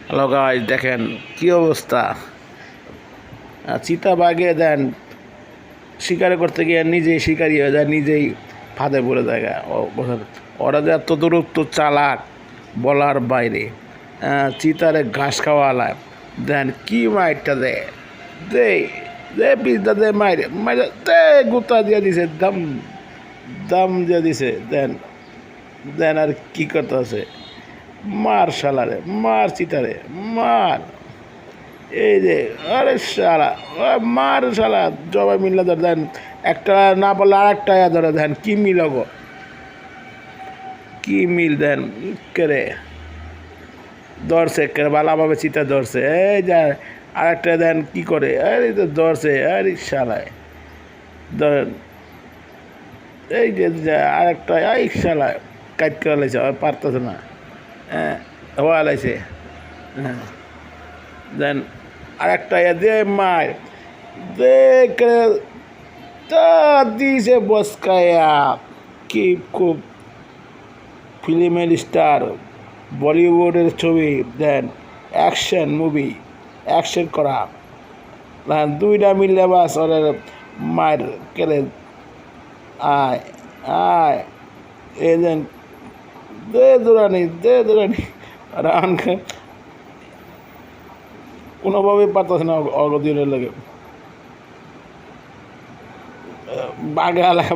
Hello guys, দেখেন কি অবস্থা। চিতাবাঘে দেন শিকার করতে গিয়ে নিজেই শিকারি হয়ে যায়, নিজেই ফাঁদে পড়ে যায়। ওরা যে এত দূরত্ব চালাক বলার বাইরে। চিতারে ঘাস খাওয়ালায় দেন কি মাইরটা দেয়, দে দে পিসটা দে, মাইরে মাইরে দে গুতা দিয়ে দিছে, দাম দাম দিয়ে দিছে। দেন দেন আর কি করতে আছে, মার শালারে, মার চিতারে মার। এই যে আরে শালা মার শালা, জবাই মিললে ধর দেন, একটা না বললে আর একটা ধরে দেন কি মিল গো, কি মিল দেন কেরে ধরছে, কেরে ভালোভাবে চিতা ধরছে। এই যে আর একটা দেন কি করে, আরে তো ধরছে, আরে শালায় ধরেন। এই যে আর একটা এই শালায় কাট করে লাইছে, পারতেছে না, হ্যাঁ হওয়া লাইছে। হ্যাঁ দেন আর একটা দে মার দেখে তা দিছে বসকায়া। কি খুব ফিল্মের স্টার, বলিউডের ছবি দেন, অ্যাকশন মুভি, অ্যাকশন করা দুইটা মিললে বাস ওদের মার কেড়ে। আয় আয় এই দেন দে দৌড়ানি, দে দৌড়ানি। রান কোনোভাবেই পারতেছে না অগদিনের লাগে।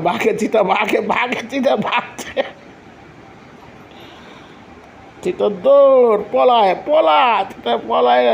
বাঘে চিতা, বাঘে চিতা ভাগছে, চিতা দৌড় পলায় চিতা পলায়।